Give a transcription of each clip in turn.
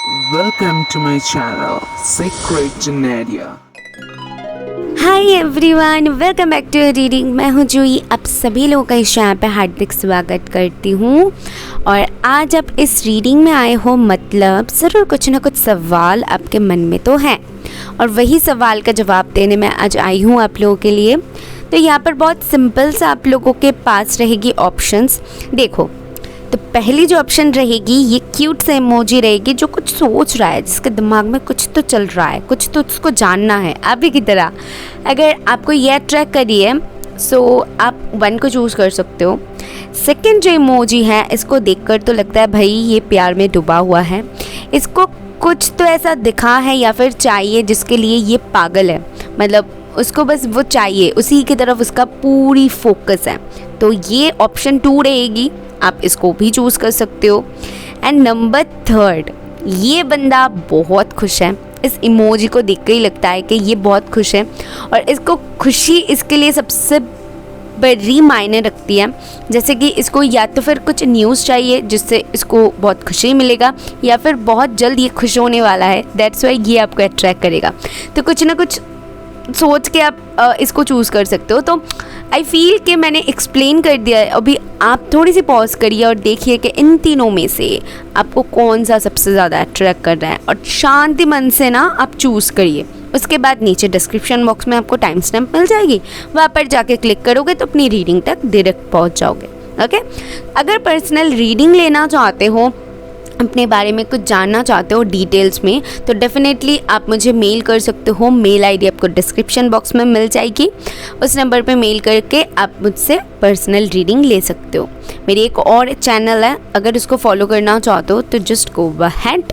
Welcome to my channel, Secret Genedia. Hi everyone, welcome back to reading. मैं हूँ जूही, आप सभी लोगों का इस चैनल पे हार्दिक स्वागत करती हूँ। और आज आप इस रीडिंग में आए हो, मतलब ज़रूर कुछ ना कुछ सवाल आपके मन में तो हैं, और वही सवाल का जवाब देने मैं आज आई हूँ आप लोगों के लिए। तो यहाँ पर बहुत सिंपल सा आप लोगों के पास रहेगी ऑप्शंस। देखो, तो पहली जो ऑप्शन रहेगी, ये क्यूट से इमोजी रहेगी जो कुछ सोच रहा है, जिसके दिमाग में कुछ तो चल रहा है, कुछ तो उसको जानना है आप भी की तरह। अगर आपको ये अट्रैक्ट करी है सो आप 1 को चूज़ कर सकते हो। सेकंड जो इमोजी है, इसको देखकर तो लगता है भाई ये प्यार में डूबा हुआ है, इसको कुछ तो ऐसा दिखा है या फिर चाहिए जिसके लिए ये पागल है, मतलब उसको बस वो चाहिए, उसी की तरफ उसका पूरी फोकस है। तो ये ऑप्शन 2 रहेगी, आप इसको भी चूज़ कर सकते हो। एंड नंबर 3, ये बंदा बहुत खुश है। इस इमोजी को देख के ही लगता है कि ये बहुत खुश है, और इसको खुशी इसके लिए सबसे बड़ी मायने रखती है। जैसे कि इसको या तो फिर कुछ न्यूज़ चाहिए जिससे इसको बहुत खुशी मिलेगा, या फिर बहुत जल्द ये खुश होने वाला है, दैट्स वाई ये आपको अट्रैक्ट करेगा। तो कुछ ना कुछ सोच के आप इसको चूज़ कर सकते हो। तो आई फील कि मैंने एक्सप्लेन कर दिया है। अभी आप थोड़ी सी पॉज करिए और देखिए कि इन तीनों में से आपको कौन सा सबसे ज़्यादा अट्रैक्ट कर रहा है, और शांति मन से ना आप चूज़ करिए। उसके बाद नीचे डिस्क्रिप्शन बॉक्स में आपको टाइम स्टैम्प मिल जाएगी, वहाँ पर जाके क्लिक करोगे तो अपनी रीडिंग तक डायरेक्ट पहुँच जाओगे। ओके, अगर पर्सनल रीडिंग लेना चाहते हो, अपने बारे में कुछ जानना चाहते हो डिटेल्स में, तो डेफिनेटली आप मुझे मेल कर सकते हो। मेल आईडी आपको डिस्क्रिप्शन बॉक्स में मिल जाएगी, उस नंबर पे मेल करके आप मुझसे पर्सनल रीडिंग ले सकते हो। मेरी एक और चैनल है, अगर उसको फॉलो करना चाहते हो तो just go ahead.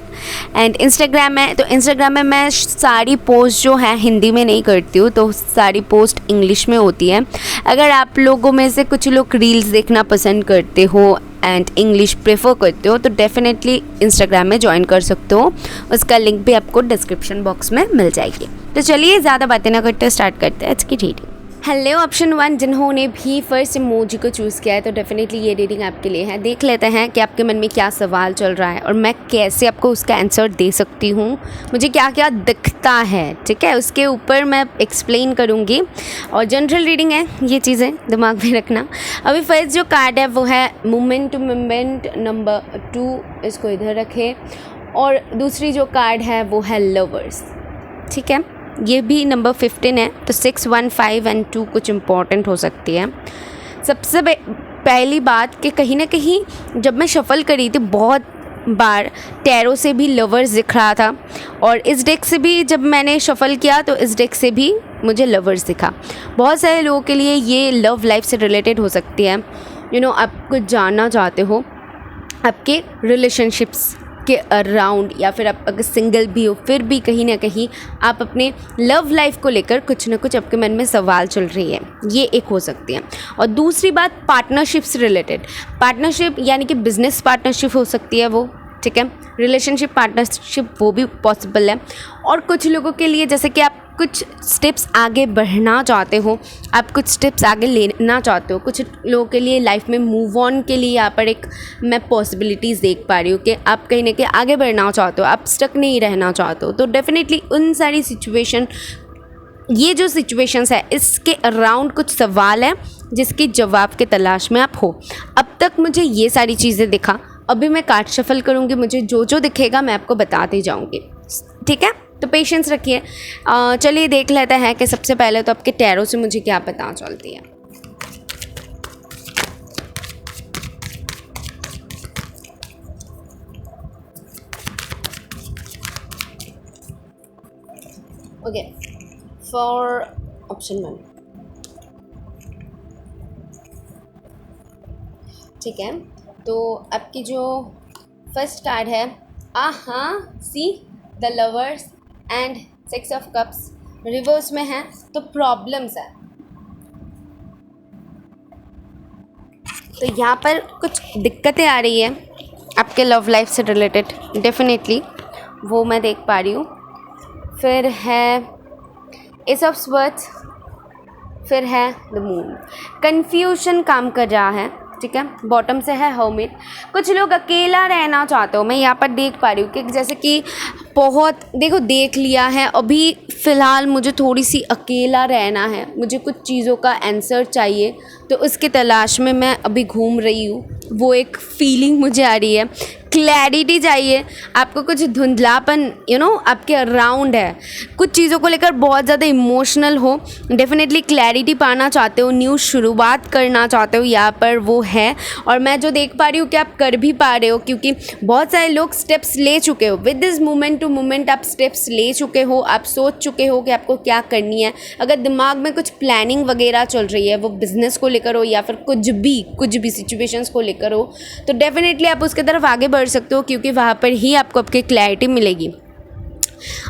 And Instagram है, तो इंस्टाग्राम में मैं सारी पोस्ट जो है हिंदी में नहीं करती हूँ, तो सारी पोस्ट इंग्लिश में होती है। अगर आप लोगों में से कुछ लोग रील्स देखना पसंद करते हो एंड इंग्लिश प्रेफर करते हो, तो डेफिनेटली इंस्टाग्राम में ज्वाइन कर सकते हो। उसका लिंक भी आपको डिस्क्रिप्शन बॉक्स में मिल जाएगी। तो चलिए ज़्यादा बातें ना करते स्टार्ट करते हैं आज की रीडिंग। हेलो ऑप्शन 1, जिन्होंने भी फर्स्ट इमोजी को चूज़ किया है, तो डेफिनेटली ये रीडिंग आपके लिए है। देख लेते हैं कि आपके मन में क्या सवाल चल रहा है और मैं कैसे आपको उसका आंसर दे सकती हूँ, मुझे क्या क्या दिखता है, ठीक है, उसके ऊपर मैं एक्सप्लेन करूँगी। और जनरल रीडिंग है, ये चीज़ें दिमाग में रखना। अभी फर्स्ट जो कार्ड है वो है मोमेंट टू मोमेंट नंबर 2, इसको इधर रखें। और दूसरी जो कार्ड है वो है लवर्स, ठीक है, ये भी नंबर 15 है, तो 6, 1, 5 एंड 2 कुछ इम्पॉर्टेंट हो सकती है। सबसे पहली बात कि कहीं ना कहीं जब मैं शफ़ल करी थी, बहुत बार टैरो से भी लवर्स दिख रहा था, और इस डेक से भी जब मैंने शफ़ल किया तो इस डेक से भी मुझे लवर्स दिखा। बहुत सारे लोगों के लिए ये लव लाइफ से रिलेटेड हो सकती है। आप कुछ जानना चाहते हो आपके रिलेशनशिप्स के अराउंड, या फिर आप अगर सिंगल भी हो फिर भी कहीं ना कहीं आप अपने लव लाइफ को लेकर कुछ ना कुछ आपके मन में सवाल चल रही है, ये एक हो सकती है। और दूसरी बात, पार्टनरशिप से रिलेटेड, पार्टनरशिप यानी कि बिजनेस पार्टनरशिप हो सकती है वो, ठीक है, रिलेशनशिप पार्टनरशिप वो भी पॉसिबल है। और कुछ लोगों के लिए जैसे कि आप कुछ स्टेप्स आगे बढ़ना चाहते हो, आप कुछ स्टेप्स आगे लेना चाहते हो, कुछ लोगों के लिए लाइफ में मूव ऑन के लिए यहाँ पर एक मैं पॉसिबिलिटीज़ देख पा रही हूँ कि आप कहीं ना कहीं आगे बढ़ना चाहते हो, आप स्टक नहीं रहना चाहते हो। तो डेफिनेटली उन सारी सिचुएशन, ये जो सिचुएशंस है, इसके अराउंड कुछ सवाल है जिसके जवाब के तलाश में आप हो। अब तक मुझे ये सारी चीज़ें दिखा, अभी मैं कार्ड शफल करूँगी, मुझे जो जो दिखेगा मैं आपको बताते जाऊँगी, ठीक है, तो पेशेंस रखिए। चलिए देख लेते हैं कि सबसे पहले तो आपके टैरो से मुझे क्या पता चलती है। ओके, फॉर ऑप्शन 1, ठीक है, तो आपकी जो फर्स्ट कार्ड है, see the lovers and 6 of cups reverse में है, तो प्रॉब्लम्स है। तो यहाँ पर कुछ दिक्कतें आ रही है आपके लव लाइफ से रिलेटेड, डेफिनेटली वो मैं देख पा रही हूँ। फिर है एस ऑफ स्वर्ड्स, फिर है द मून। कन्फ्यूजन काम कर रहा है ठीक है, बॉटम से है हर्मिट। कुछ लोग अकेला रहना चाहते हो, मैं यहाँ पर देख पा रही हूँ कि जैसे कि बहुत देखो देख लिया है, अभी फ़िलहाल मुझे थोड़ी सी अकेला रहना है, मुझे कुछ चीज़ों का आंसर चाहिए, तो उसकी तलाश में मैं अभी घूम रही हूँ। वो एक फीलिंग मुझे आ रही है, क्लैरिटी चाहिए आपको, कुछ धुंधलापन आपके अराउंड है, कुछ चीज़ों को लेकर बहुत ज़्यादा इमोशनल हो, डेफिनेटली क्लैरिटी पाना चाहते हो, न्यू शुरुआत करना चाहते हो, यहाँ पर वो है। और मैं जो देख पा रही हूँ कि आप कर भी पा रहे हो, क्योंकि बहुत सारे लोग स्टेप्स ले चुके हो, with this moment to moment आप स्टेप्स ले चुके हो, आप सोच चुके हो कि आपको क्या करनी है। अगर दिमाग में कुछ प्लानिंग वगैरह चल रही है, वो बिज़नेस को लेकर हो या फिर कुछ भी सिचुएशंस को लेकर हो, तो डेफिनेटली आप उसके तरफ आगे बढ़ सकते हो, क्योंकि वहाँ पर ही आपको आपकी क्लैरिटी मिलेगी।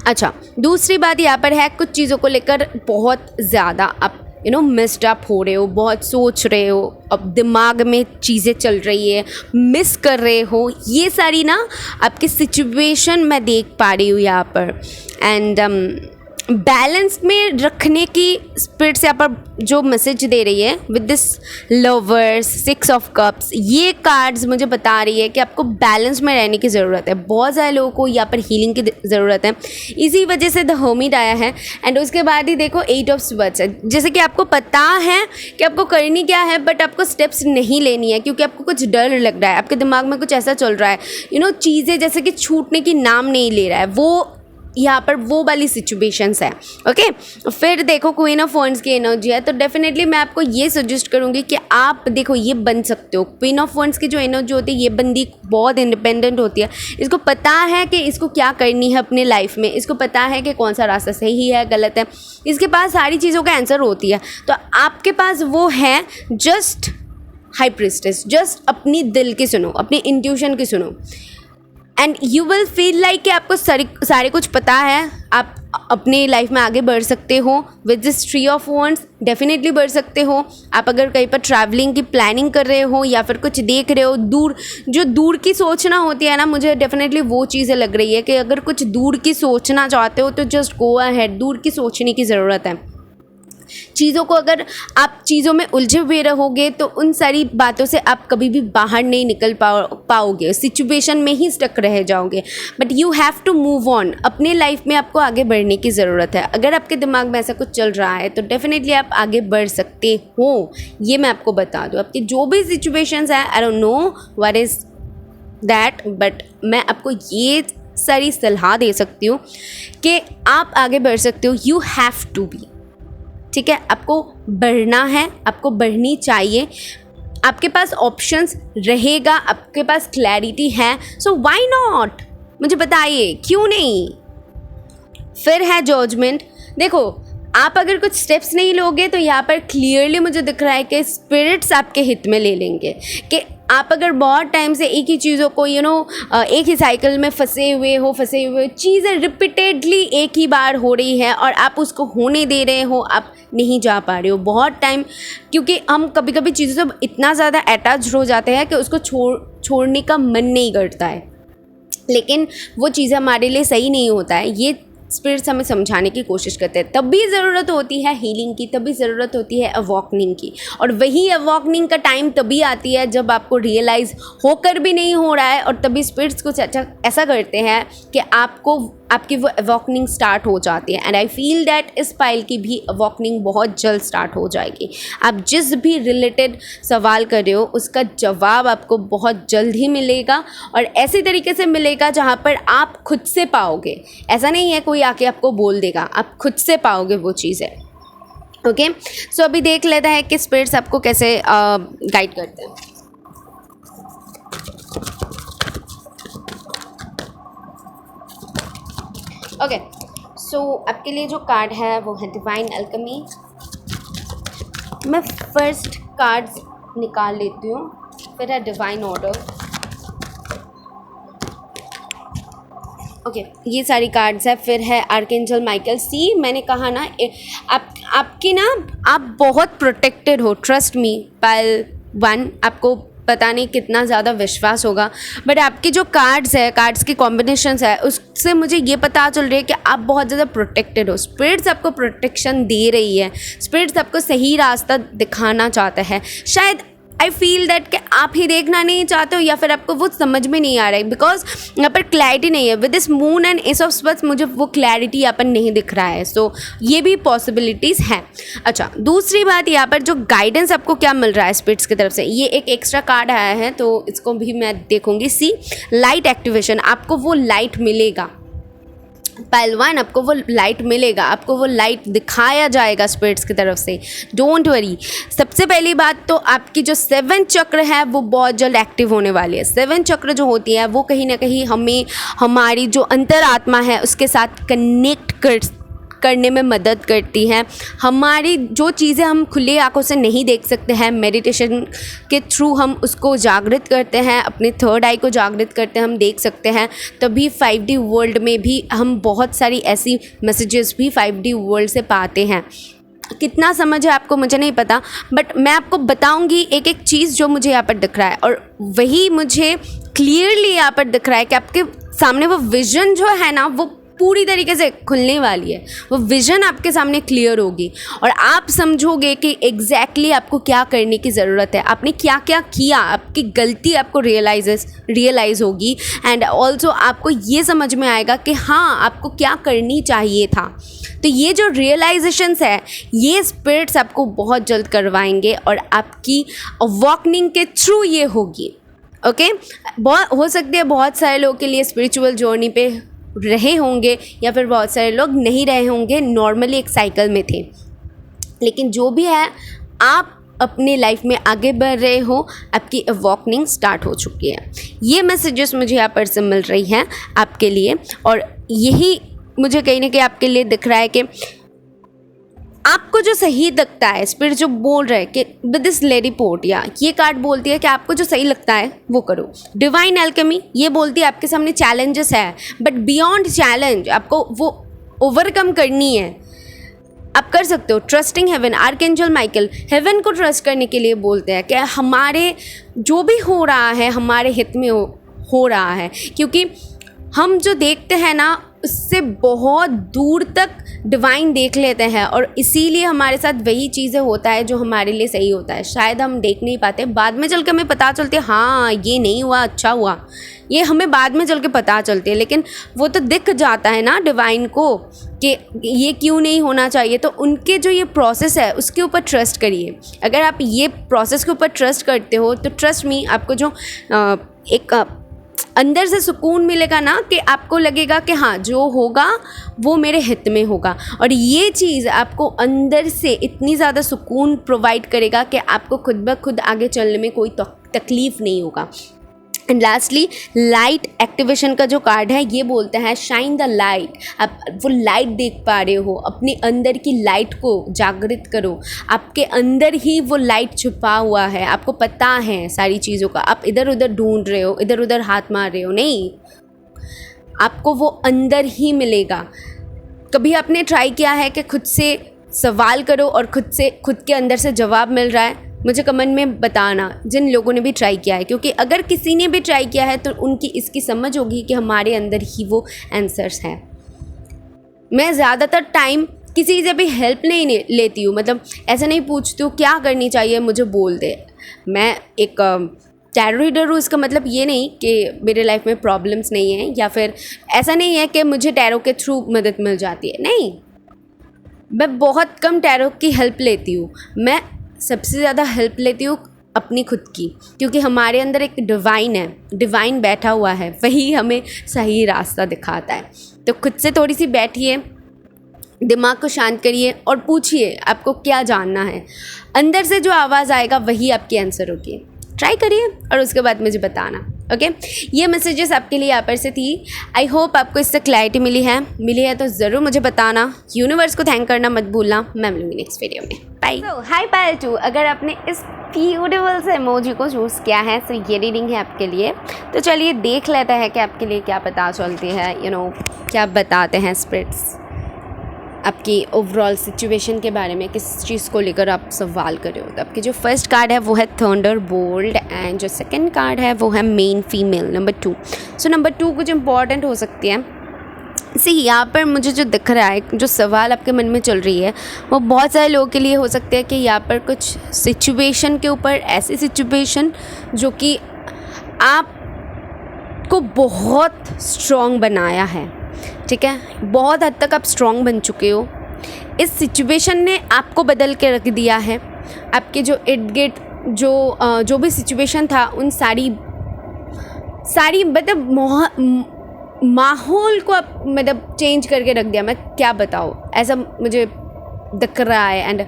अच्छा, दूसरी बात यहाँ पर है, कुछ चीज़ों को लेकर बहुत ज़्यादा आप मिस्ड अप हो रहे हो, बहुत सोच रहे हो, अब दिमाग में चीज़ें चल रही है, मिस कर रहे हो, ये सारी ना आपकी सिचुएशन मैं देख पा रही हूँ यहाँ पर। एंड बैलेंस में रखने की स्पिरिट से यहाँ पर जो मैसेज दे रही है with this lovers, 6 of cups, ये कार्ड्स मुझे बता रही है कि आपको बैलेंस में रहने की ज़रूरत है। बहुत सारे लोगों को यहाँ पर हीलिंग की ज़रूरत है, इसी वजह से द हर्मिट आया है। एंड उसके बाद ही देखो 8 ऑफ स्वर्ड्स है, जैसे कि आपको पता है कि आपको करनी क्या है, बट आपको स्टेप्स नहीं लेनी है, क्योंकि आपको कुछ डर लग रहा है, आपके दिमाग में कुछ ऐसा चल रहा है, चीज़ें जैसे कि छूटने की नाम नहीं ले रहा है, वो यहाँ पर वो वाली सिचुएशंस है। ओके, फिर देखो क्वीन ऑफ वॉन्ड्स की एनर्जी है, तो डेफिनेटली मैं आपको ये सजेस्ट करूँगी कि आप देखो ये बन सकते हो। क्वीन ऑफ वॉन्ड्स की जो एनर्जी होती है, ये बंदी बहुत इंडिपेंडेंट होती है, इसको पता है कि इसको क्या करनी है अपने लाइफ में, इसको पता है कि कौन सा रास्ता सही है गलत है, इसके पास सारी चीज़ों का आंसर होती है। तो आपके पास वो है, जस्ट हाई प्रीस्टेस, जस्ट अपनी दिल की सुनो, अपनी इंट्यूशन की सुनो, and you will feel like कि आपको सारे कुछ पता है, आप अपने लाइफ में आगे बढ़ सकते हो। With this 3 of wands definitely बढ़ सकते हो। आप अगर कहीं पर ट्रैवलिंग की प्लानिंग कर रहे हो या फिर कुछ देख रहे हो, दूर की सोचना होती है ना, मुझे डेफिनेटली वो चीज़ें लग रही है कि अगर कुछ दूर की सोचना चाहते हो तो जस्ट गो अहेड, दूर की सोचने की ज़रूरत है। चीज़ों को अगर आप चीज़ों में उलझे हुए रहोगे तो उन सारी बातों से आप कभी भी बाहर नहीं निकल पाओगे, सिचुएशन में ही स्टक रह जाओगे। But you have to move on, अपने लाइफ में आपको आगे बढ़ने की ज़रूरत है। अगर आपके दिमाग में ऐसा कुछ चल रहा है तो डेफिनेटली आप आगे बढ़ सकते हो, ये मैं आपको बता दूँ। आपकी जो भी सिचुएशंस है, I don't know what is that, but मैं आपको ये सारी सलाह दे सकती हूँ कि आप आगे बढ़ सकते हो। यू हैव टू बी, ठीक है, आपको बढ़ना है, आपको बढ़नी चाहिए, आपके पास ऑप्शंस रहेगा, आपके पास क्लैरिटी है, सो व्हाई नॉट, मुझे बताइए क्यों नहीं। फिर है जजमेंट। देखो, आप अगर कुछ स्टेप्स नहीं लोगे तो यहाँ पर क्लियरली मुझे दिख रहा है कि स्पिरिट्स आपके हित में ले लेंगे, कि आप अगर बहुत टाइम से एक ही चीज़ों को एक ही साइकिल में फंसे हुए चीज़ें रिपीटेडली एक ही बार हो रही है और आप उसको होने दे रहे हो, आप नहीं जा पा रहे हो बहुत टाइम, क्योंकि हम कभी कभी चीज़ों से इतना ज़्यादा अटैच हो जाते हैं कि उसको छोड़ने का मन नहीं करता है, लेकिन वो चीज़ें हमारे लिए सही नहीं होता है। ये स्पिरिट्स हमें समझाने की कोशिश करते हैं। तब भी ज़रूरत होती है हीलिंग की, तभी ज़रूरत होती है अवॉकनिंग की, और वही अवॉकनिंग का टाइम तभी आती है जब आपको रियलाइज़ होकर भी नहीं हो रहा है, और तभी स्पिरिट्स कुछ ऐसा करते हैं कि आपकी वो अवॉकनिंग स्टार्ट हो जाती है। एंड आई फील दैट इस पाइल की भी अवॉकनिंग बहुत जल्द स्टार्ट हो जाएगी। आप जिस भी रिलेटेड सवाल कर रहे हो उसका जवाब आपको बहुत जल्द ही मिलेगा, और ऐसे तरीके से मिलेगा जहाँ पर आप खुद से पाओगे। ऐसा नहीं है कोई आके आपको बोल देगा, आप खुद से पाओगे वो चीज़ें। ओके, सो अभी देख लेते हैं कि स्पिरिट्स आपको कैसे गाइड करते हैं। ओके, सो आपके लिए जो कार्ड है वो है डिवाइन अल्केमी। मैं फर्स्ट कार्ड्स निकाल लेती हूँ, फिर है डिवाइन ऑर्डर। ओके, ये सारी कार्ड्स है। फिर है आर्कएंजल माइकल। सी, मैंने कहा ना, आप बहुत प्रोटेक्टेड हो, ट्रस्ट मी। पाइल 1, आपको पता नहीं कितना ज़्यादा विश्वास होगा, बट आपकी जो कार्ड्स है, कार्ड्स की कॉम्बिनेशंस है, उससे मुझे ये पता चल रही है कि आप बहुत ज़्यादा प्रोटेक्टेड हो। स्पिरिट्स आपको प्रोटेक्शन दे रही है, स्पिरिट्स आपको सही रास्ता दिखाना चाहता है। शायद आई फील दैट कि आप ही देखना नहीं चाहते हो या फिर आपको वो समझ में नहीं आ रहा है, बिकॉज यहाँ पर क्लैरिटी नहीं है। With this moon and S of swords मुझे वो क्लैरिटी यहाँ पर नहीं दिख रहा है। सो ये भी पॉसिबिलिटीज़ हैं। अच्छा, दूसरी बात, यहाँ पर जो गाइडेंस आपको क्या मिल रहा है स्पिरिट्स की तरफ से, ये एक एक्स्ट्रा कार्ड आया है तो इसको भी मैं देखूंगी। सी लाइट एक्टिवेशन, आपको वो लाइट मिलेगा। पहलवान, आपको वो लाइट मिलेगा, आपको वो लाइट दिखाया जाएगा स्पिरिट्स की तरफ से। Don't worry. सबसे पहली बात तो आपकी जो 7 चक्र है वो बहुत जल्द एक्टिव होने वाली है। 7 चक्र जो होती है वो कहीं ना कहीं हमें हमारी जो अंतरात्मा है उसके साथ कनेक्ट करने में मदद करती हैं। हमारी जो चीज़ें हम खुली आंखों से नहीं देख सकते हैं, मेडिटेशन के थ्रू हम उसको जागृत करते हैं, अपने थर्ड आई को जागृत करते हैं, हम देख सकते हैं। तभी 5D वर्ल्ड में भी हम बहुत सारी ऐसी मैसेजेस भी 5D वर्ल्ड से पाते हैं। कितना समझ है आपको मुझे नहीं पता, बट मैं आपको बताऊंगी एक एक चीज़ जो मुझे यहाँ पर दिख रहा है, और वही मुझे क्लियरली यहाँ पर दिख रहा है कि आपके सामने वो विज़न जो है ना वो पूरी तरीके से खुलने वाली है। वो विज़न आपके सामने क्लियर होगी और आप समझोगे कि एग्जैक्टली आपको क्या करने की ज़रूरत है, आपने क्या क्या किया, आपकी गलती आपको रियलाइज़ होगी। एंड ऑल्सो आपको ये समझ में आएगा कि हाँ आपको क्या करनी चाहिए था। तो ये जो रियलाइजेशंस है ये स्पिरिट्स आपको बहुत जल्द करवाएंगे और आपकी अवॉकनिंग के थ्रू ये होगी। ओके, बहुत हो सकती है बहुत सारे लोगों के लिए स्पिरिचुअल जर्नी पे रहे होंगे या फिर बहुत सारे लोग नहीं रहे होंगे, नॉर्मली एक साइकिल में थे। लेकिन जो भी है, आप अपने लाइफ में आगे बढ़ रहे हो, आपकी अवॉकनिंग स्टार्ट हो चुकी है। ये मैसेजेस मुझे यहाँ पर से मिल रही हैं आपके लिए, और यही मुझे कहीं ना कहीं आपके लिए दिख रहा है कि आपको जो सही लगता है, स्पिरिट जो बोल रहे हैं कि विद दिस लेडी पोर्ट, या ये कार्ड बोलती है कि आपको जो सही लगता है वो करो। डिवाइन एल्केमी ये बोलती है आपके सामने चैलेंजेस है, बट बियॉन्ड चैलेंज आपको वो ओवरकम करनी है, आप कर सकते हो। Trusting heaven, archangel Michael heaven को ट्रस्ट करने के लिए बोलते हैं कि हमारे जो भी हो रहा है हमारे हित में हो रहा है, क्योंकि हम जो देखते हैं ना उससे बहुत दूर तक डिवाइन देख लेते हैं, और इसीलिए हमारे साथ वही चीज़ें होता है जो हमारे लिए सही होता है। शायद हम देख नहीं पाते, बाद में चल के हमें पता चलती है हाँ ये नहीं हुआ, अच्छा हुआ, ये हमें बाद में चल के पता चलती है। लेकिन वो तो दिख जाता है ना डिवाइन को कि ये क्यों नहीं होना चाहिए। तो उनके जो ये प्रोसेस है उसके ऊपर ट्रस्ट करिए। अगर आप ये प्रोसेस के ऊपर ट्रस्ट करते हो तो ट्रस्ट मी, आपको जो एक अंदर से सुकून मिलेगा ना, कि आपको लगेगा कि हाँ जो होगा वो मेरे हित में होगा। और ये चीज़ आपको अंदर से इतनी ज़्यादा सुकून प्रोवाइड करेगा कि आपको खुद ब खुद आगे चलने में कोई तकलीफ़ नहीं होगा। एंड लास्टली लाइट एक्टिवेशन का जो कार्ड है ये बोलता है शाइन द लाइट। आप वो लाइट देख पा रहे हो, अपने अंदर की लाइट को जागृत करो। आपके अंदर ही वो लाइट छुपा हुआ है, आपको पता है सारी चीज़ों का। आप इधर उधर ढूंढ रहे हो, इधर उधर हाथ मार रहे हो, नहीं, आपको वो अंदर ही मिलेगा। कभी आपने ट्राई किया है कि खुद से सवाल करो और खुद के अंदर से जवाब मिल रहा है? मुझे कमेंट में बताना जिन लोगों ने भी ट्राई किया है, क्योंकि अगर किसी ने भी ट्राई किया है तो उनकी इसकी समझ होगी कि हमारे अंदर ही वो आंसर्स हैं। मैं ज़्यादातर टाइम किसी से भी हेल्प नहीं लेती हूँ, मतलब ऐसा नहीं पूछती हूँ क्या करनी चाहिए मुझे बोल दे। मैं एक टैरो रीडर हूँ, इसका मतलब ये नहीं कि मेरे लाइफ में प्रॉब्लम्स नहीं हैं, या फिर ऐसा नहीं है कि मुझे टैरो के थ्रू मदद मिल जाती है। नहीं, मैं बहुत कम टैरो की हेल्प लेती हूँ। मैं सबसे ज़्यादा हेल्प लेती हूँ अपनी खुद की, क्योंकि हमारे अंदर एक डिवाइन है, डिवाइन बैठा हुआ है, वही हमें सही रास्ता दिखाता है। तो खुद से थोड़ी सी बैठिए, दिमाग को शांत करिए और पूछिए आपको क्या जानना है। अंदर से जो आवाज़ आएगा वही आपकी आंसर होगी। ट्राई करिए और उसके बाद मुझे बताना। ओके, ये मैसेजेस आपके लिए यहाँ पर से थी। आई होप आपको इससे क्लैरिटी मिली है तो ज़रूर मुझे बताना। यूनिवर्स को थैंक करना मत भूलना। मैं मिलूंगी नेक्स्ट वीडियो में। बाय। हाय पायल 2, अगर आपने इस ब्यूटीफुल से इमोजी को चूज़ किया है तो ये रीडिंग है आपके लिए। तो चलिए देख लेते हैं कि आपके लिए क्या पता चलती है, क्या बताते हैं स्पिरिट्स आपकी ओवरऑल सिचुएशन के बारे में, किस चीज़ को लेकर आप सवाल कर रहे हो। तो आपकी जो फर्स्ट कार्ड है वो है थंडरबोल्ट, एंड जो सेकंड कार्ड है वो है main female number 2। So number 2 कुछ इंपॉर्टेंट हो सकती है। सी यहाँ पर मुझे जो दिख रहा है, जो सवाल आपके मन में चल रही है, वो बहुत सारे लोगों के लिए हो सकते हैं कि यहाँ पर कुछ सिचुएशन के ऊपर, ऐसी सिचुएशन जो कि आपको बहुत स्ट्रॉन्ग बनाया है, ठीक है, बहुत हद तक आप स्ट्रॉन्ग बन चुके हो। इस सिचुएशन ने आपको बदल के रख दिया है। आपके जो इर्द गिर्द जो भी सिचुएशन था, उन सारी मतलब माहौल को आप मतलब चेंज करके रख दिया। मैं क्या बताऊँ, ऐसा मुझे दिख रहा है एंड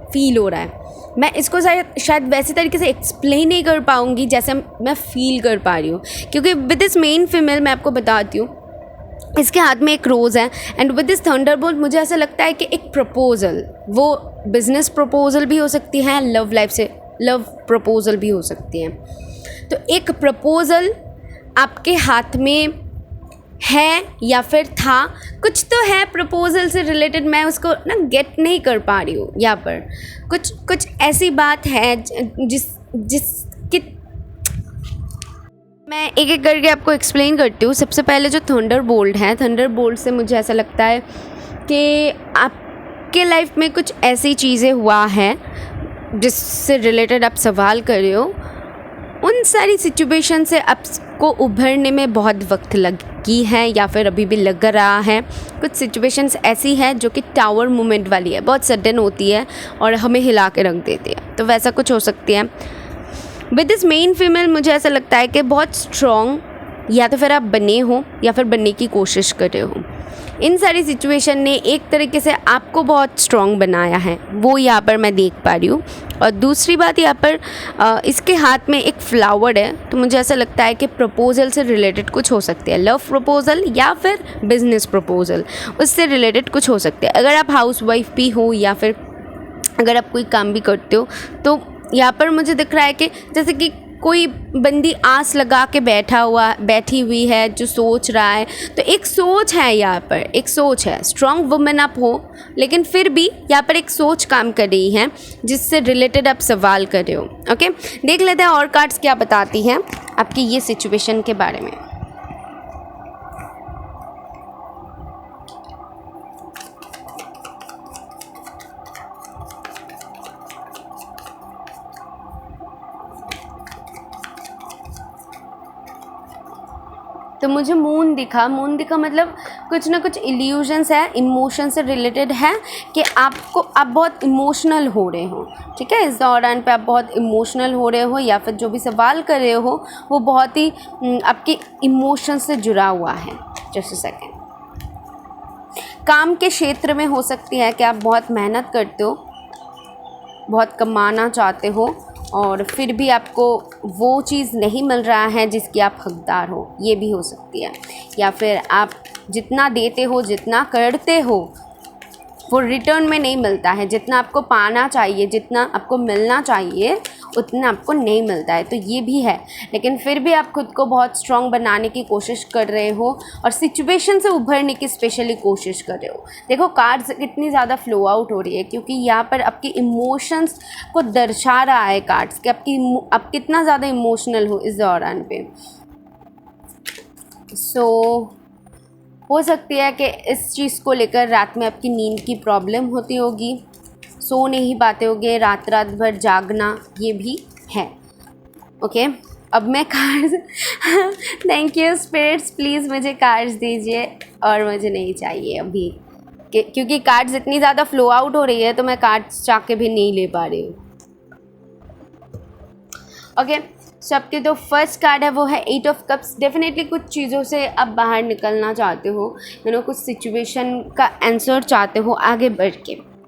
फील हो रहा है। मैं इसको शायद वैसे तरीके से एक्सप्लेन नहीं कर पाऊँगी जैसे मैं फील कर पा रही हूँ, क्योंकि विद दिस मेन फीमेल मैं आपको बताती हूँ, इसके हाथ में एक रोज़ है एंड विद दिस थंडरबोल्ट मुझे ऐसा लगता है कि एक प्रपोज़ल, वो बिज़नेस प्रपोज़ल भी हो सकती है, लव लाइफ से लव प्रपोज़ल भी हो सकती है। तो एक प्रपोज़ल आपके हाथ में है या फिर था, कुछ तो है प्रपोज़ल से रिलेटेड, मैं उसको ना गेट नहीं कर पा रही हूँ। यहाँ पर कुछ ऐसी बात है जिसकी मैं एक एक करके आपको एक्सप्लेन करती हूँ। सबसे पहले जो थंडरबोल्ट है, थंडरबोल्ट से मुझे ऐसा लगता है कि आपके लाइफ में कुछ ऐसी चीज़ें हुआ है जिससे रिलेटेड आप सवाल कर रहे हो। उन सारी सिचुएशन से आपको उभरने में बहुत वक्त लगी है या फिर अभी भी लग रहा है। कुछ सिचुएशंस ऐसी है जो कि टावर मोमेंट वाली है, बहुत सडन होती है और हमें हिला के रख देती है, तो वैसा कुछ हो सकती है। विद दिस मेन फीमेल मुझे ऐसा लगता है कि बहुत स्ट्रॉन्ग या तो फिर आप बने हो या फिर बनने की कोशिश कर रहे हो। इन सारी सिचुएशन ने एक तरीके से आपको बहुत स्ट्रॉन्ग बनाया है, वो यहाँ पर मैं देख पा रही हूँ। और दूसरी बात, यहाँ पर इसके हाथ में एक फ्लावर है, तो मुझे ऐसा लगता है कि प्रपोज़ल से रिलेटेड कुछ हो सकती है, लव प्रपोज़ल या फिर बिज़नेस प्रपोज़ल, उससे रिलेटेड कुछ हो सकते हैं। अगर आप हाउस वाइफ भी हो या फिर अगर आप कोई काम भी करते हो, तो यहाँ पर मुझे दिख रहा है कि जैसे कि कोई बंदी आस लगा के बैठी हुई है, जो सोच रहा है। तो एक सोच है यहाँ पर, एक सोच है, स्ट्रॉन्ग वुमेन आप हो, लेकिन फिर भी यहाँ पर एक सोच काम कर रही है जिससे रिलेटेड आप सवाल कर रहे हो। ओके, देख लेते हैं और कार्ड्स क्या बताती हैं आपकी ये सिचुएशन के बारे में। तो मुझे मून दिखा मतलब कुछ ना कुछ इल्यूजन्स है, इमोशन से रिलेटेड है कि आप बहुत इमोशनल हो रहे हो, ठीक है। इस दौरान पे आप बहुत इमोशनल हो रहे हो या फिर जो भी सवाल कर रहे हो वो बहुत ही आपके इमोशन से जुड़ा हुआ है। Just a second. काम के क्षेत्र में हो सकती है कि आप बहुत मेहनत करते हो, बहुत कमाना चाहते हो और फिर भी आपको वो चीज़ नहीं मिल रहा है जिसकी आप हकदार हो, ये भी हो सकती है। या फिर आप जितना देते हो, जितना करते हो, वो रिटर्न में नहीं मिलता है। जितना आपको पाना चाहिए, जितना आपको मिलना चाहिए, उतना आपको नहीं मिलता है, तो ये भी है। लेकिन फिर भी आप खुद को बहुत स्ट्रॉन्ग बनाने की कोशिश कर रहे हो और सिचुएशन से उभरने की स्पेशली कोशिश कर रहे हो। देखो कार्ड्स कितनी ज़्यादा फ्लो आउट हो रही है, क्योंकि यहाँ पर आपके इमोशंस को दर्शा रहा है कार्ड्स कि आप कितना ज़्यादा इमोशनल हो इस दौरान पे। हो सकती है कि इस चीज़ को लेकर रात में आपकी नींद की प्रॉब्लम होती होगी, सो नहीं पाते होगे, रात भर जागना, ये भी है। ओके, अब मैं cards thank you spirits, please मुझे कार्ड्स दीजिए और मुझे नहीं चाहिए अभी, क्योंकि कार्ड्स इतनी ज़्यादा फ्लो आउट हो रही है तो मैं कार्ड्स चाह के भी नहीं ले पा रही हूँ। ओके, सबके जो फर्स्ट कार्ड है वो है 8 ऑफ कप्स। डेफिनेटली कुछ चीज़ों से आप बाहर निकलना चाहते हो, कुछ सिचुएशन का आंसर चाहते हो,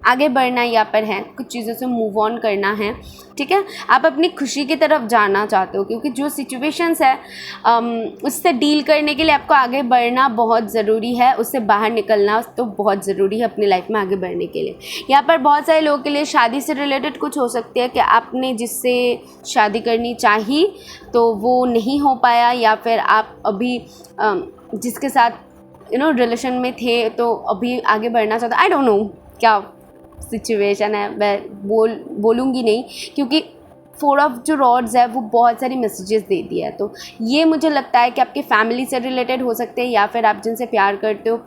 आगे बढ़ना यहाँ पर है, कुछ चीज़ों से मूव ऑन करना है, ठीक है। आप अपनी खुशी की तरफ जाना चाहते हो, क्योंकि जो सिचुएशंस है उससे डील करने के लिए आपको आगे बढ़ना बहुत ज़रूरी है, उससे बाहर निकलना तो बहुत ज़रूरी है अपनी लाइफ में आगे बढ़ने के लिए। यहाँ पर बहुत सारे लोगों के लिए शादी से रिलेटेड कुछ हो सकती है कि आपने जिससे शादी करनी चाहिए तो वो नहीं हो पाया, या फिर आप अभी जिसके साथ रिलेशन में थे तो अभी आगे बढ़ना चाहते। आई डोंट नो क्या सिचुएशन है, मैं बोलूँगी नहीं, क्योंकि 4 ऑफ जो रॉड्स है वो बहुत सारी मैसेजेस देती है। तो ये मुझे लगता है कि आपकी फैमिली से रिलेटेड हो सकते हैं, या फिर आप जिनसे प्यार करते हो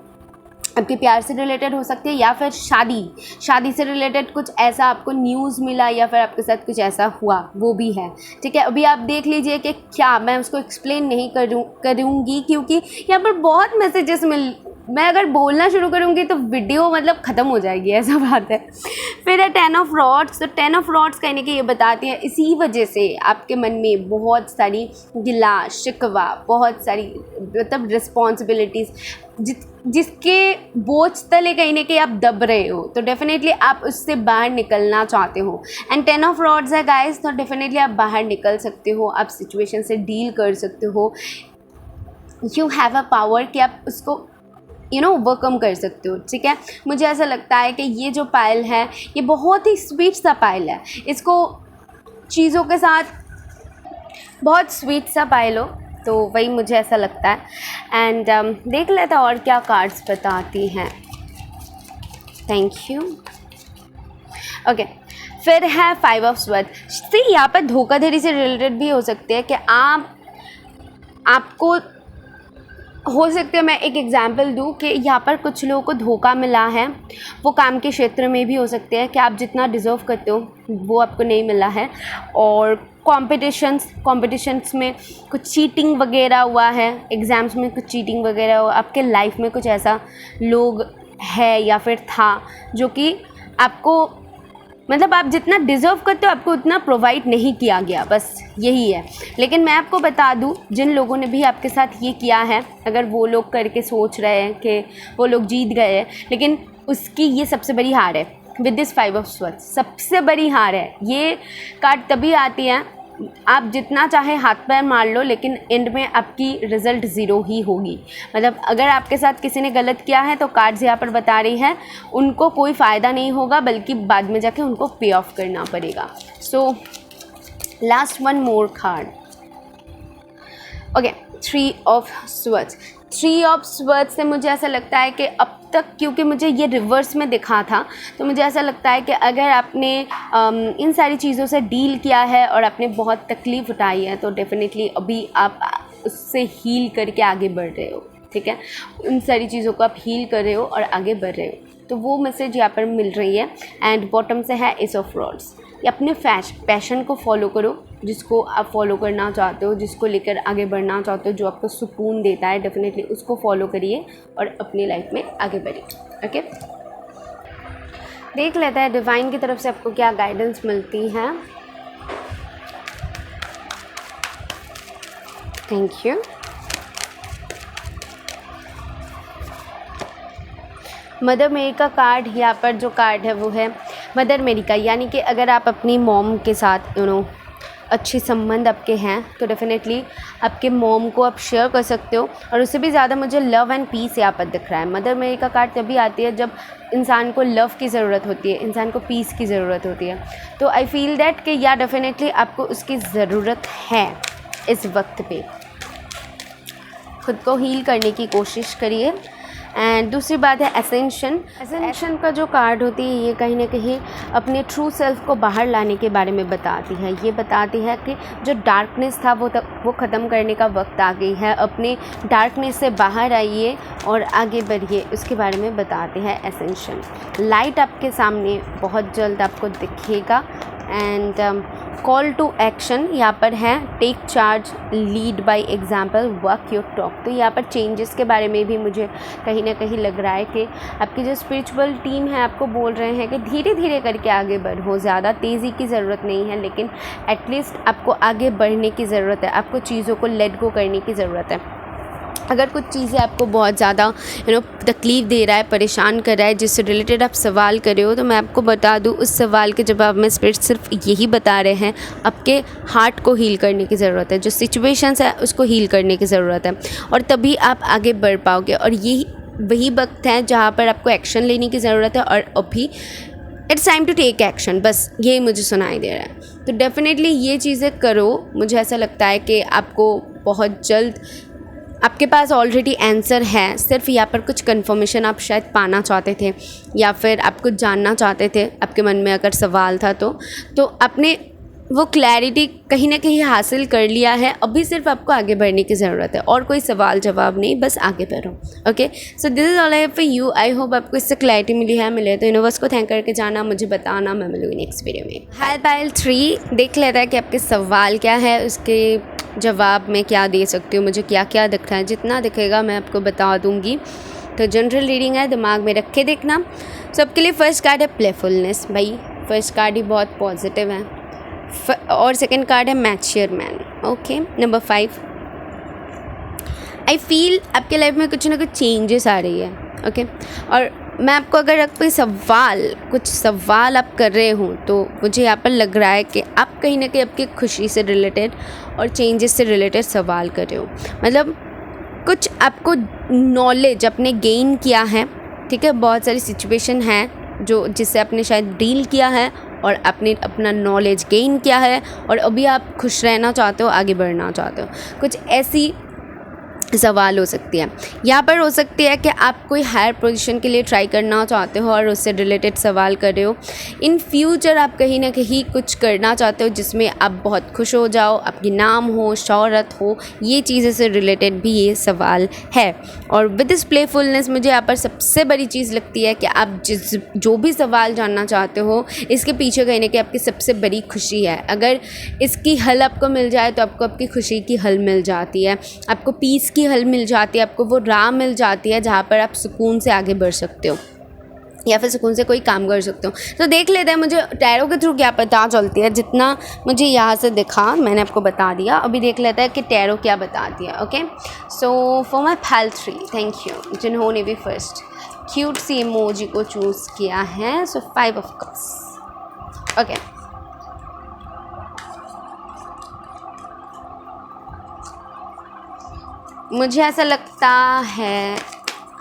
आपके प्यार से रिलेटेड हो सकती है, या फिर शादी से रिलेटेड कुछ ऐसा आपको न्यूज़ मिला, या फिर आपके साथ कुछ ऐसा हुआ, वो भी है। ठीक है, अभी आप देख लीजिए कि क्या मैं उसको एक्सप्लेन नहीं करूँगी क्योंकि यहाँ पर बहुत मैसेजेस मैं अगर बोलना शुरू करूँगी तो वीडियो मतलब ख़त्म हो जाएगी, ऐसा बात है। फिर है 10 ऑफ रॉड्स। तो 10 ऑफ रॉड्स कहने के ये बताती है इसी वजह से आपके मन में बहुत सारी गिला शिकवा, बहुत सारी मतलब रिस्पॉन्सिबिलिटीज़ जिसके बोझ तले कहीं ना कहीं आप दब रहे हो, तो डेफिनेटली आप उससे बाहर निकलना चाहते हो। एंड 10 ऑफ रॉड्स है गाइस, तो डेफिनेटली आप बाहर निकल सकते हो, आप सिचुएशन से डील कर सकते हो। यू हैव अ पावर कि आप उसको ओवरकम कर सकते हो। ठीक है, मुझे ऐसा लगता है कि ये जो पायल है ये बहुत ही स्वीट सा पायल है, इसको चीज़ों के साथ बहुत स्वीट सा पायल हो, तो वही मुझे ऐसा लगता है। एंड देख लेते हैं और क्या कार्ड्स बताती हैं। Thank you. ओके, फिर है 5 ऑफ स्वर्ड्स। सी यहाँ पर धोखाधड़ी से रिलेटेड भी हो सकते हैं कि आपको हो सकता है, मैं एक एग्जांपल दूँ कि यहाँ पर कुछ लोगों को धोखा मिला है, वो काम के क्षेत्र में भी हो सकते हैं कि आप जितना डिज़र्व करते हो वो आपको नहीं मिला है, और कॉम्पिटिशन्स में कुछ चीटिंग वगैरह हुआ है, एग्ज़ाम्स में कुछ चीटिंग वगैरह हुआ, आपके लाइफ में कुछ ऐसा लोग है या फिर था जो कि आपको मतलब आप जितना डिज़र्व करते हो आपको उतना प्रोवाइड नहीं किया गया, बस यही है। लेकिन मैं आपको बता दूं, जिन लोगों ने भी आपके साथ ये किया है, अगर वो लोग करके सोच रहे हैं कि वो लोग जीत गए हैं, लेकिन उसकी ये सबसे बड़ी हार है। विद दिस 5 ऑफ स्वर्ड्स सबसे बड़ी हार है। ये कार्ड तभी आती है, आप जितना चाहे हाथ पैर मार लो, लेकिन एंड में आपकी रिज़ल्ट ज़ीरो ही होगी। मतलब अगर आपके साथ किसी ने गलत किया है तो कार्ड्स यहाँ पर बता रही है उनको कोई फ़ायदा नहीं होगा, बल्कि बाद में जाके उनको पे ऑफ करना पड़ेगा। So last one more card. Okay, 3 of swords. 3 of swords से मुझे ऐसा लगता है कि अब तक, क्योंकि मुझे ये रिवर्स में दिखा था, तो मुझे ऐसा लगता है कि अगर आपने इन सारी चीज़ों से डील किया है और आपने बहुत तकलीफ़ उठाई है, तो डेफिनेटली अभी आप उससे हील करके आगे बढ़ रहे हो। ठीक है, उन सारी चीज़ों को आप हील कर रहे हो और आगे बढ़ रहे हो, तो वो मैसेज यहाँ पर मिल रही है। एंड बॉटम से है एस ऑफ रॉड्स। अपने पैशन को फॉलो करो, जिसको आप फॉलो करना चाहते हो, जिसको लेकर आगे बढ़ना चाहते हो, जो आपको सुकून देता है, डेफिनेटली उसको फॉलो करिए और अपनी लाइफ में आगे बढ़िए। ओके, देख लेते हैं डिवाइन की तरफ से आपको क्या गाइडेंस मिलती है। Thank you. मदर मेरी का कार्ड, यहाँ पर जो कार्ड है वो है मदर मेरी का, यानी कि अगर आप अपनी मॉम के साथ अच्छे संबंध आपके हैं तो डेफिनेटली आपके मॉम को आप शेयर कर सकते हो, और उससे भी ज़्यादा मुझे लव एंड पीस यहाँ पर दिख रहा है। मदर मेरी का कार्ड तभी आती है जब इंसान को लव की ज़रूरत होती है, इंसान को पीस की ज़रूरत होती है। तो आई फील दैट कि या डेफिनेटली आपको उसकी ज़रूरत है इस वक्त पे। खुद को हील करने की कोशिश करिए। एंड दूसरी बात है एसेंशन का जो कार्ड होती है, ये कहीं ना कहीं अपने ट्रू सेल्फ को बाहर लाने के बारे में बताती है। ये बताती है कि जो डार्कनेस था वो ख़त्म करने का वक्त आ गई है, अपने डार्कनेस से बाहर आइए और आगे बढ़िए, उसके बारे में बताते हैं एसेंशन। लाइट आपके सामने बहुत जल्द आपको दिखेगा। एंड कॉल टू एक्शन यहाँ पर है take charge, lead by example, work your talk. तो यहाँ पर चेंजेस के बारे में भी मुझे कहीं ना कहीं लग रहा है कि आपकी जो स्पिरिचुअल टीम है आपको बोल रहे हैं कि धीरे धीरे करके आगे बढ़ो, ज़्यादा तेज़ी की ज़रूरत नहीं है, लेकिन एटलीस्ट आपको आगे बढ़ने की ज़रूरत है, आपको चीज़ों को लेट गो करने की ज़रूरत है। अगर कुछ चीज़ें आपको बहुत ज़्यादा तकलीफ़ दे रहा है, परेशान कर रहा है, जिससे रिलेटेड आप सवाल कर रहे हो, तो मैं आपको बता दूँ उस सवाल के जवाब में स्पिरिट सिर्फ यही बता रहे हैं, आपके हार्ट को हील करने की ज़रूरत है, जो सिचुएशंस है उसको हील करने की ज़रूरत है, और तभी आप आगे बढ़ पाओगे। और यही वही वक्त है जहाँ पर आपको एक्शन लेने की ज़रूरत है, और अभी it's time to take action, बस यही मुझे सुनाई दे रहा है। तो डेफिनेटली ये चीज़ें करो। मुझे ऐसा लगता है कि आपको बहुत जल्द, आपके पास ऑलरेडी आंसर है, सिर्फ यहाँ पर कुछ कंफर्मेशन आप शायद पाना चाहते थे, या फिर आप कुछ जानना चाहते थे, आपके मन में अगर सवाल था तो आपने वो क्लैरिटी कहीं ना कहीं हासिल कर लिया है, अभी सिर्फ आपको आगे बढ़ने की ज़रूरत है और कोई सवाल जवाब नहीं, बस आगे बढ़ो। Okay, so this is all I have for you. I hope आपको इससे क्लैरिटी मिले तो यूनिवर्स को थैंक करके जाना, मुझे बताना, मैं मिलूँगी नेक्स्ट वीडियो में। हाल पायल 3 देख लेता है कि आपके सवाल क्या है, उसके जवाब में क्या दे सकती हूँ, मुझे क्या क्या दिख रहा है, जितना दिखेगा मैं आपको बता दूँगी। तो जनरल रीडिंग है, दिमाग में रख के देखना। सबके लिए फर्स्ट कार्ड है प्लेफुलनेस। भाई फर्स्ट कार्ड ही बहुत पॉजिटिव है। और सेकंड कार्ड है mature man. Okay, number 5, I feel आपके लाइफ में कुछ ना कुछ चेंजेस आ रही है। ओके, और मैं आपको अगर कोई कुछ सवाल आप कर रहे हो तो मुझे यहाँ पर लग रहा है कि आप कहीं ना कहीं आपकी खुशी से रिलेटेड और चेंजेस से रिलेटेड सवाल कर रहे हो। मतलब कुछ आपको नॉलेज आपने गेन किया है, ठीक है। बहुत सारी सिचुएशन हैं जिससे आपने शायद डील किया है और आपने अपना नॉलेज गेन किया है और अभी आप खुश रहना चाहते हो, आगे बढ़ना चाहते हो। कुछ ऐसी सवाल हो सकती है। यहाँ पर हो सकती है कि आप कोई हायर पोजीशन के लिए ट्राई करना चाहते हो और उससे रिलेटेड सवाल कर रहे हो। इन फ्यूचर आप कहीं ना कहीं कुछ करना चाहते हो जिसमें आप बहुत खुश हो जाओ, आपकी नाम हो, शोहरत हो, ये चीज़ें से रिलेटेड भी ये सवाल है। और विद दिस प्लेफुलनेस मुझे यहाँ पर सबसे बड़ी चीज़ लगती है कि आप जो भी सवाल जानना चाहते हो, इसके पीछे कहीं ना कहीं आपकी सबसे बड़ी खुशी है। अगर इसकी हल आपको मिल जाए तो आपको आपकी खुशी की हल मिल जाती है, आपको पीस की हल मिल जाती है, आपको वो राह मिल जाती है जहाँ पर आप सुकून से आगे बढ़ सकते हो या फिर सुकून से कोई काम कर सकते हो। तो देख लेते हैं मुझे टैरो के थ्रू क्या पता चलती है। जितना मुझे यहाँ से दिखा मैंने आपको बता दिया, अभी देख लेते हैं कि टैरो क्या बताती है। Okay, so for my Payal 3, thank you जिन्होंने भी फर्स्ट क्यूट सी इमोजी को चूज़ किया है। सो 5 ऑफ कप्स। ओके, मुझे ऐसा लगता है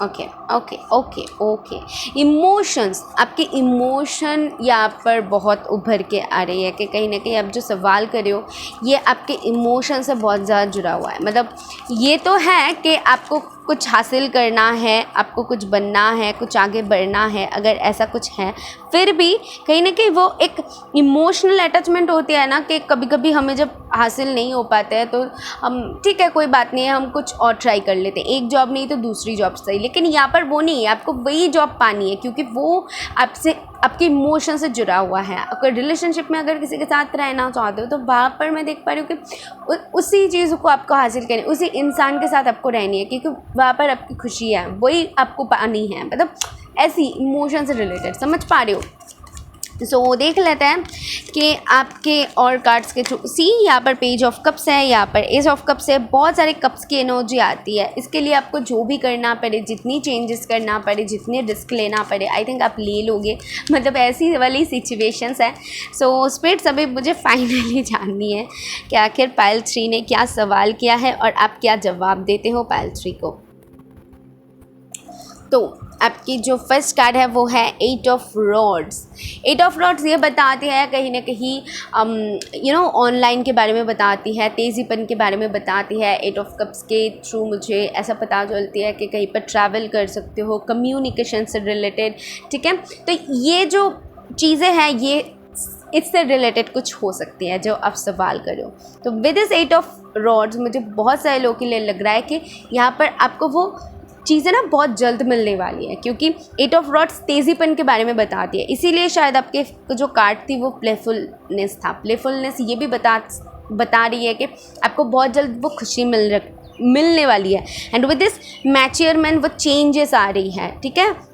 okay okay okay okay emotions, आपके इमोशन यहाँ पर बहुत उभर के आ रही है कि कहीं ना कहीं आप जो सवाल कर रहे हो ये आपके इमोशन से बहुत ज़्यादा जुड़ा हुआ है। मतलब ये तो है कि आपको कुछ हासिल करना है, आपको कुछ बनना है, कुछ आगे बढ़ना है, अगर ऐसा कुछ है, फिर भी कहीं ना कहीं वो एक इमोशनल अटैचमेंट होती है ना कि कभी कभी हमें जब हासिल नहीं हो पाते हैं तो हम ठीक है कोई बात नहीं है, हम कुछ और ट्राई कर लेते हैं, एक जॉब नहीं तो दूसरी जॉब सही। लेकिन यहाँ पर वो नहीं है, आपको वही जॉब पानी है क्योंकि वो आपसे आपके इमोशन से जुड़ा हुआ है। अगर रिलेशनशिप में अगर किसी के साथ रहना चाहते हो तो वहाँ पर मैं देख पा रही हूँ कि उसी चीज़ को आपको हासिल करनी, उसी इंसान के साथ आपको रहनी है क्योंकि वहाँ पर आपकी खुशी है, वही आपको पानी है। मतलब ऐसी इमोशन से रिलेटेड, समझ पा रहे हो। सो देख लेते हैं कि आपके और कार्ड्स के थ्रू सी यहाँ पर पेज ऑफ कप्स है, यहाँ पर एस ऑफ कप्स है, बहुत सारे कप्स की एनर्जी आती है। इसके लिए आपको जो भी करना पड़े, जितनी चेंजेस करना पड़े, जितने रिस्क लेना पड़े, आई थिंक आप ले लोगे। मतलब ऐसी वाली सिचुएशंस है। सो स्पिरिट्स अभी मुझे फाइनली जाननी है कि आखिर पायल 3 ने क्या सवाल किया है और आप क्या जवाब देते हो पायल 3 को। तो आपकी जो फर्स्ट कार्ड है वो है 8 ऑफ रॉड्स। 8 ऑफ रॉड्स ये बताती है कहीं ना कहीं ऑनलाइन के बारे में बताती है, तेज़ीपन के बारे में बताती है। 8 ऑफ कप्स के थ्रू मुझे ऐसा पता चलती है कि कहीं पर ट्रैवल कर सकते हो, कम्युनिकेशन से रिलेटेड, ठीक है। तो ये जो चीज़ें हैं ये इससे रिलेटेड कुछ हो सकती है जो आप सवाल करो। तो विद दिस 8 ऑफ रॉड्स मुझे बहुत सारे लोगों के लिए लग रहा है कि यहाँ पर आपको वो चीज़ें ना बहुत जल्द मिलने वाली है क्योंकि 8 ऑफ रॉड्स तेज़ीपन के बारे में बताती है। इसीलिए शायद आपके जो कार्ड थी वो प्लेफुलनेस था। प्लेफुलनेस ये भी बता रही है कि आपको बहुत जल्द वो खुशी मिलने वाली है। And with this mature man वो चेंजेस आ रही है, ठीक है।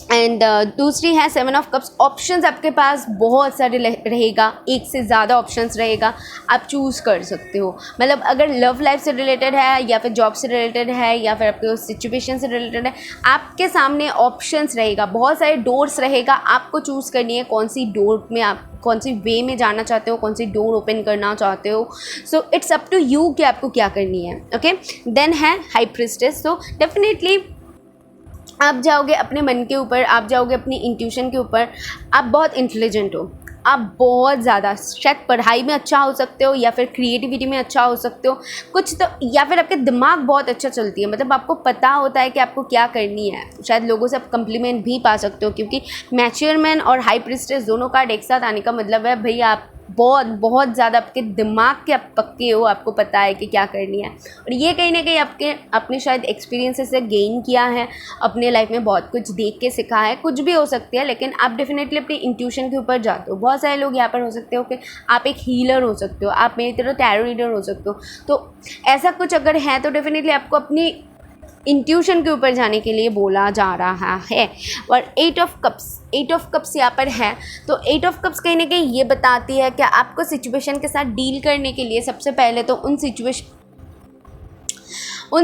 एंड दूसरी है 7 ऑफ कप्स। ऑप्शंस आपके पास बहुत सारे रहेगा, एक से ज़्यादा ऑप्शंस रहेगा, आप चूज़ कर सकते हो। मतलब अगर लव लाइफ से रिलेटेड है या फिर जॉब से रिलेटेड है या फिर आपके सिचुएशन से रिलेटेड है, आपके सामने ऑप्शंस रहेगा, बहुत सारे डोर्स रहेगा, आपको चूज़ करनी है कौन सी डोर में आप कौन सी वे में जाना चाहते हो, कौन सी डोर ओपन करना चाहते हो। So it's up to you कि आपको क्या करनी है। ओके, देन है हाई प्रीस्टेस। सो डेफिनेटली आप जाओगे अपने मन के ऊपर, आप जाओगे अपनी इंट्यूशन के ऊपर। आप बहुत इंटेलिजेंट हो, आप बहुत ज़्यादा शायद पढ़ाई में अच्छा हो सकते हो या फिर क्रिएटिविटी में अच्छा हो सकते हो कुछ तो, या फिर आपके दिमाग बहुत अच्छा चलती है। मतलब आपको पता होता है कि आपको क्या करनी है। शायद लोगों से आप कम्प्लीमेंट भी पा सकते हो क्योंकि मैच्योर मैन और हाई प्रीस्टेस दोनों कार्ड एक साथ आने का मतलब है भैया आप बहुत बहुत ज़्यादा आपके दिमाग के आप पक्के हो, आपको पता है कि क्या करनी है। और ये कहीं ना कहीं आपने शायद एक्सपीरियंसेस से गेन किया है, अपने लाइफ में बहुत कुछ देख के सीखा है, कुछ भी हो सकती है, लेकिन आप डेफिनेटली अपनी इंट्यूशन के ऊपर जाते हो। बहुत सारे लोग यहाँ पर हो सकते हो कि आप एक हीलर हो सकते हो, आप मेरी तरह टैरो रीडर हो सकते हो। तो ऐसा कुछ अगर है तो डेफिनेटली आपको अपनी इंट्यूशन के ऊपर जाने के लिए बोला जा रहा है। और 8 ऑफ कप्स यहाँ पर है। तो 8 ऑफ कप्स कहीं ना कहीं ये बताती है कि आपको सिचुएशन के साथ डील करने के लिए सबसे पहले तो उन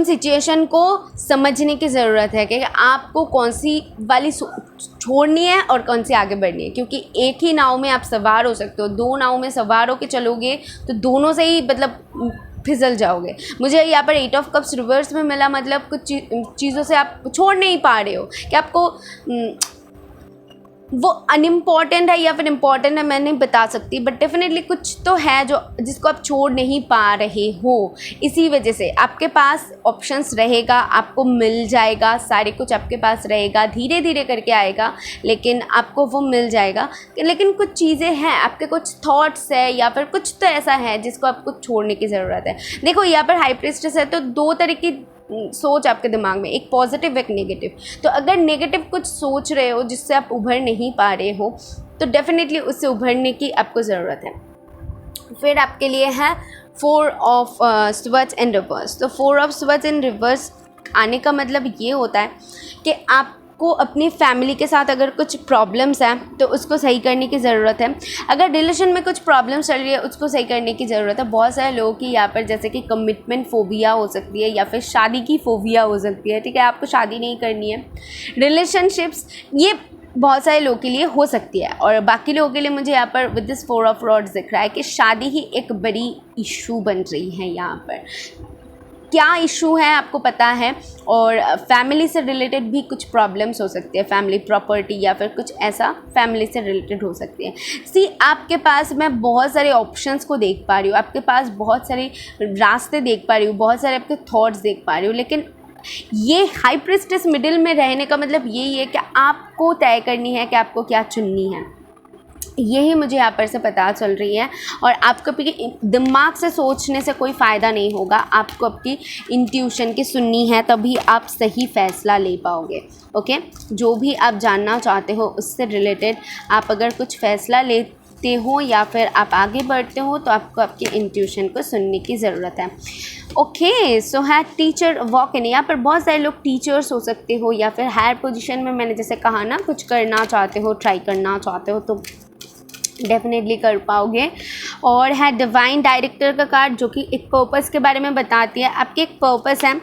सिचुएशन को समझने की ज़रूरत है कि आपको कौन सी वाली छोड़नी है और कौन सी आगे बढ़नी है। क्योंकि एक ही नाव में आप सवार हो सकते हो, 2 नाव में सवार होकर चलोगे तो दोनों से ही मतलब फिसल जाओगे। मुझे यहाँ पर 8 ऑफ कप्स रिवर्स में मिला, मतलब कुछ चीज़ों से आप छोड़ नहीं पा रहे हो कि आपको वो अनइम्पॉर्टेंट है या फिर इम्पॉर्टेंट है, मैं नहीं बता सकती, बट डेफिनेटली कुछ तो है जो जिसको आप छोड़ नहीं पा रहे हो। इसी वजह से आपके पास ऑप्शंस रहेगा, आपको मिल जाएगा, सारे कुछ आपके पास रहेगा, धीरे धीरे करके आएगा, लेकिन आपको वो मिल जाएगा। लेकिन कुछ चीज़ें हैं, आपके कुछ थॉट्स है या फिर कुछ तो ऐसा है जिसको आपको छोड़ने की ज़रूरत है। देखो यहाँ पर हाई प्रीस्टेस है तो 2 तरह की सोच आपके दिमाग में, एक पॉजिटिव एक नेगेटिव। तो अगर नेगेटिव कुछ सोच रहे हो जिससे आप उभर नहीं पा रहे हो तो डेफिनेटली उससे उभरने की आपको ज़रूरत है। फिर आपके लिए है 4 ऑफ स्वर्ड्स इन रिवर्स। तो 4 ऑफ स्वर्ड्स इन रिवर्स आने का मतलब ये होता है कि आप को अपनी फैमिली के साथ अगर कुछ प्रॉब्लम्स हैं तो उसको सही करने की ज़रूरत है। अगर रिलेशन में कुछ प्रॉब्लम्स चल रही है उसको सही करने की ज़रूरत है। बहुत सारे लोगों की यहाँ पर जैसे कि कमिटमेंट फोबिया हो सकती है या फिर शादी की फोबिया हो सकती है, ठीक है, आपको शादी नहीं करनी है। रिलेशनशिप्स ये बहुत सारे लोगों के लिए हो सकती है और बाकी लोगों के लिए मुझे यहाँ पर विद दिस 4 ऑफ रॉड्स दिख रहा है कि शादी ही एक बड़ी इशू बन रही है। यहाँ पर क्या इशू है आपको पता है, और फैमिली से रिलेटेड भी कुछ प्रॉब्लम्स हो सकती है, फैमिली प्रॉपर्टी या फिर कुछ ऐसा फैमिली से रिलेटेड हो सकती है। सी आपके पास मैं बहुत सारे ऑप्शंस को देख पा रही हूँ, आपके पास बहुत सारे रास्ते देख पा रही हूँ, बहुत सारे आपके थॉट्स देख पा रही हूँ, लेकिन ये हाई प्रीस्टेस मिडिल में रहने का मतलब यही है कि आपको तय करनी है कि आपको क्या चुननी है। यही मुझे यहाँ पर से पता चल रही है। और आपको दिमाग से सोचने से कोई फ़ायदा नहीं होगा, आपको आपकी इंट्यूशन की सुननी है, तभी आप सही फ़ैसला ले पाओगे। ओके, जो भी आप जानना चाहते हो उससे रिलेटेड आप अगर कुछ फ़ैसला लेते हो या फिर आप आगे बढ़ते हो तो आपको आपकी इंट्यूशन को सुनने की ज़रूरत है। ओके, सो है टीचर वॉक इन। यहाँ पर बहुत सारे लोग टीचर्स हो सकते हो या फिर हायर पोजीशन में, मैंने जैसे कहा ना, कुछ करना चाहते हो, ट्राई करना चाहते हो तो डेफिनेटली कर पाओगे। और है डिवाइन डायरेक्टर का कार्ड जो कि एक पर्पस के बारे में बताती है। आपकी एक पर्पस है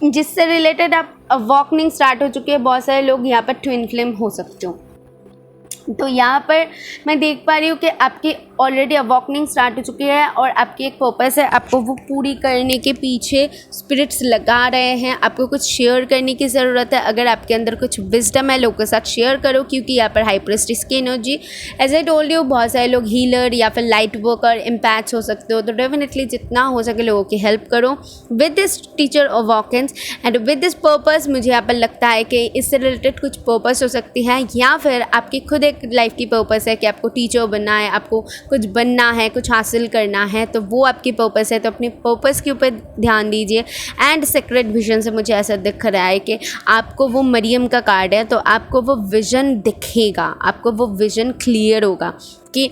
जिससे रिलेटेड आप वॉकनिंग स्टार्ट हो चुकी है। बहुत सारे लोग यहाँ पर ट्विन फ्लेम हो सकते हो। तो यहाँ पर मैं देख पा रही हूँ कि आपकी ऑलरेडी अवॉकनिंग स्टार्ट हो चुकी है और आपकी एक पर्पस है, आपको वो पूरी करने के पीछे स्पिरिट्स लगा रहे हैं। आपको कुछ शेयर करने की ज़रूरत है। अगर आपके अंदर कुछ विजडम है लोगों के साथ शेयर करो, क्योंकि यहाँ पर हाई प्रीस्टेस की energy, as I told you, बहुत सारे लोग हीलर या फिर लाइट वर्कर इम्पैक्ट्स हो सकते हो। तो डेफिनेटली जितना हो सके लोगों की हेल्प करो विद दिस टीचर ऑफ वॉकन्स एंड विद दिस पर्पस। मुझे यहाँ पर लगता है कि इससे रिलेटेड कुछ पर्पस हो सकती है या फिर आपकी खुद एक लाइफ की पर्पस है कि आपको टीचर बनना है, आपको कुछ बनना है, कुछ हासिल करना है, तो वो आपकी पर्पस है। तो अपनी पर्पस के ऊपर ध्यान दीजिए। एंड सीक्रेट विजन से मुझे ऐसा दिख रहा है कि आपको वो मरियम का कार्ड है, तो आपको वो विज़न दिखेगा, आपको वो विज़न क्लियर होगा कि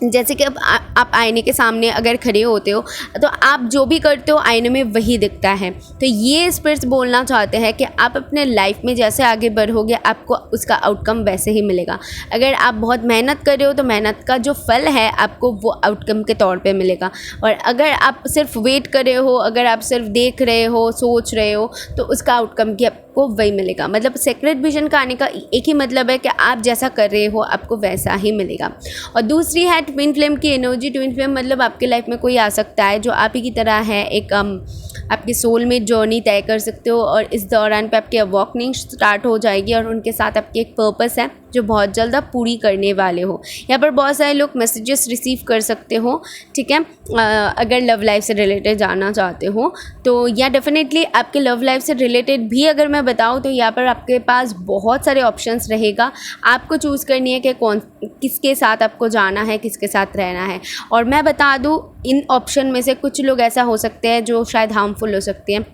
जैसे कि अब आप आईने के सामने अगर खड़े होते हो तो आप जो भी करते हो आईने में वही दिखता है। तो ये स्पिरिट्स बोलना चाहते हैं कि आप अपने लाइफ में जैसे आगे बढ़ोगे आपको उसका आउटकम वैसे ही मिलेगा। अगर आप बहुत मेहनत कर रहे हो तो मेहनत का जो फल है आपको वो आउटकम के तौर पे मिलेगा। और अगर आप सिर्फ वेट कर रहे हो, अगर आप सिर्फ देख रहे हो, सोच रहे हो, तो उसका आउटकम भी आपको वही मिलेगा। मतलब सीक्रेट विजन का आने का एक ही मतलब है कि आप जैसा कर रहे हो आपको वैसा ही मिलेगा। और दूसरी है ट्विन फ्लेम की एनर्जी। ट्विन फ्लेम मतलब आपके लाइफ में कोई आ सकता है जो आप ही की तरह है, एक आपकी सोल में जर्नी तय कर सकते हो और इस दौरान पे आपकी अवॉकनिंग स्टार्ट हो जाएगी और उनके साथ आपकी एक पर्पस है। जो बहुत जल्द आप पूरी करने वाले हो। यहाँ पर बहुत सारे लोग मैसेजेस रिसीव कर सकते हो, ठीक है। अगर लव लाइफ से रिलेटेड जानना चाहते हो तो या डेफिनेटली आपके लव लाइफ से रिलेटेड भी अगर मैं बताऊँ तो यहाँ पर आपके पास बहुत सारे ऑप्शंस रहेगा। आपको चूज़ करनी है कि किसके साथ आपको जाना है, किसके साथ रहना है। और मैं बता दूँ, इन ऑप्शन में से कुछ लोग ऐसा हो सकते हैं जो शायद हार्मफुल हो सकते हैं,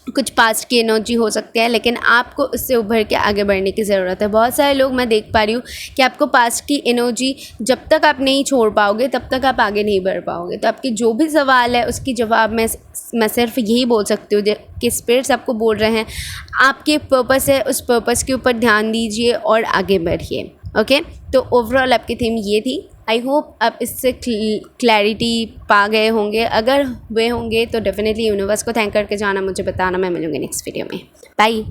कुछ पास्ट की एनर्जी हो सकती है, लेकिन आपको उससे उभर के आगे बढ़ने की ज़रूरत है। बहुत सारे लोग मैं देख पा रही हूँ कि आपको पास्ट की एनर्जी जब तक आप नहीं छोड़ पाओगे तब तक आप आगे नहीं बढ़ पाओगे। तो आपके जो भी सवाल है उसकी जवाब मैं सिर्फ यही बोल सकती हूँ कि स्पिरिट्स आपको बोल रहे हैं आपके पर्पस है, उस पर्पस के ऊपर ध्यान दीजिए और आगे बढ़िए। ओके, तो ओवरऑल आपकी थीम ये थी। आई होप आप इससे क्लैरिटी पा गए होंगे। अगर हुए होंगे तो डेफिनेटली यूनिवर्स को थैंक करके जाना, मुझे बताना। मैं मिलूँगी नेक्स्ट वीडियो में। बाय।